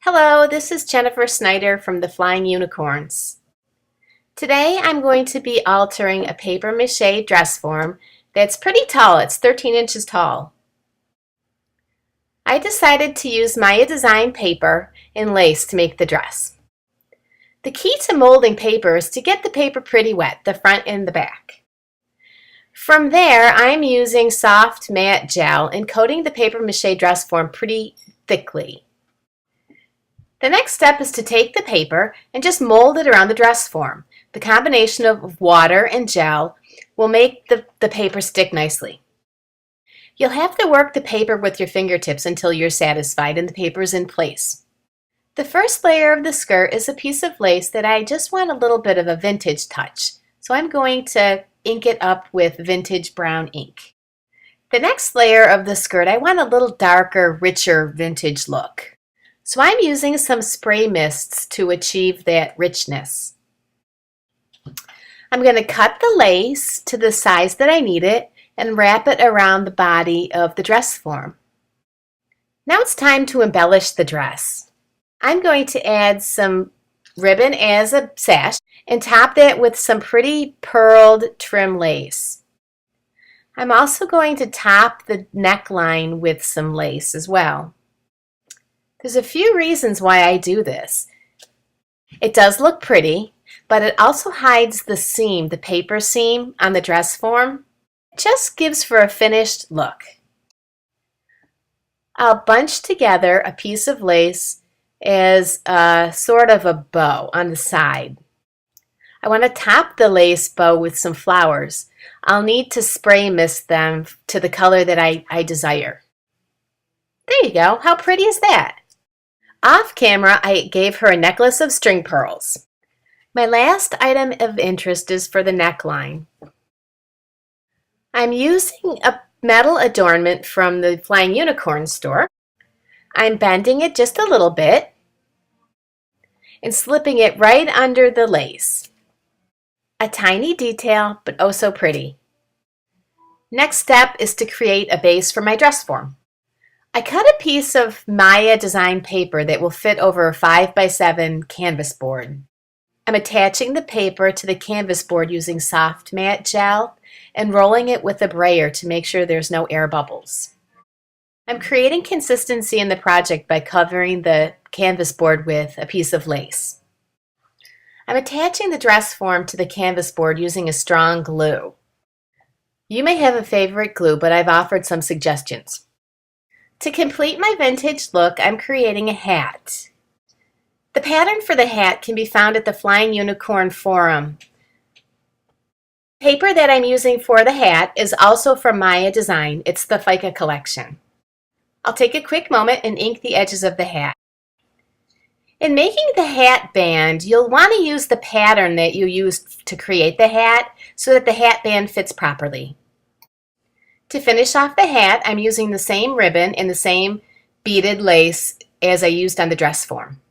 Hello, this is Jennifer Snyder from the Flying Unicorns. Today I'm going to be altering a paper mache dress form that's pretty tall. It's 13 inches tall. I decided to use Maya design paper and lace to make the dress. The key to molding paper is to get the paper pretty wet, the front and the back. From there, I'm using soft matte gel and coating the paper mache dress form pretty thickly. The next step is to take the paper and just mold it around the dress form. The combination of water and gel will make the paper stick nicely. You'll have to work the paper with your fingertips until you're satisfied and the paper is in place. The first layer of the skirt is a piece of lace that I just want a little bit of a vintage touch. So I'm going to ink it up with vintage brown ink. The next layer of the skirt, I want a little darker, richer vintage look. So I'm using some spray mists to achieve that richness. I'm going to cut the lace to the size that I need it and wrap it around the body of the dress form. Now it's time to embellish the dress. I'm going to add some ribbon as a sash and top that with some pretty pearled trim lace. I'm also going to top the neckline with some lace as well. There's a few reasons why I do this. It does look pretty, but it also hides the seam, the paper seam on the dress form. It just gives for a finished look. I'll bunch together a piece of lace as a sort of a bow on the side. I want to top the lace bow with some flowers. I'll need to spray mist them to the color that I desire. There you go. How pretty is that? Off camera, I gave her a necklace of string pearls. My last item of interest is for the neckline. I'm using a metal adornment from the Flying Unicorn store. I'm bending it just a little bit and slipping it right under the lace. A tiny detail, but oh so pretty. Next step is to create a base for my dress form. I cut a piece of Maya design paper that will fit over a 5x7 canvas board. I'm attaching the paper to the canvas board using soft matte gel and rolling it with a brayer to make sure there's no air bubbles. I'm creating consistency in the project by covering the canvas board with a piece of lace. I'm attaching the dress form to the canvas board using a strong glue. You may have a favorite glue, but I've offered some suggestions. To complete my vintage look, I'm creating a hat. The pattern for the hat can be found at the Flying Unicorn forum. The paper that I'm using for the hat is also from Maya Design. It's the FICA collection. I'll take a quick moment and ink the edges of the hat. In making the hat band, you'll want to use the pattern that you used to create the hat so that the hat band fits properly. To finish off the hat, I'm using the same ribbon and the same beaded lace as I used on the dress form.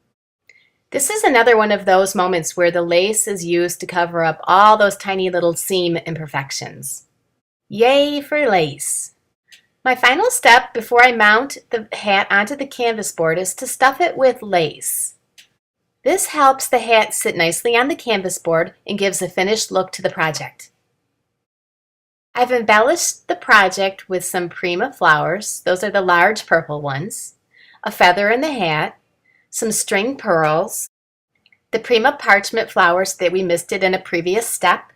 This is another one of those moments where the lace is used to cover up all those tiny little seam imperfections. Yay for lace! My final step before I mount the hat onto the canvas board is to stuff it with lace. This helps the hat sit nicely on the canvas board and gives a finished look to the project. I've embellished the project with some Prima flowers, those are the large purple ones, a feather in the hat, some string pearls, the Prima parchment flowers that we misted in a previous step,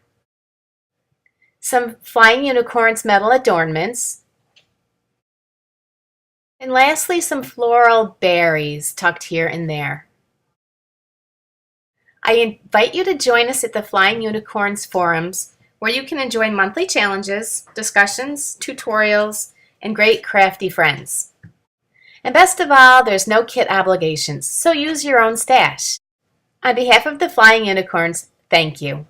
some Flying Unicorns metal adornments, and lastly some floral berries tucked here and there. I invite you to join us at the Flying Unicorns forums, where you can enjoy monthly challenges, discussions, tutorials, and great crafty friends. And best of all, there's no kit obligations, so use your own stash. On behalf of the Flying Unicorns, thank you.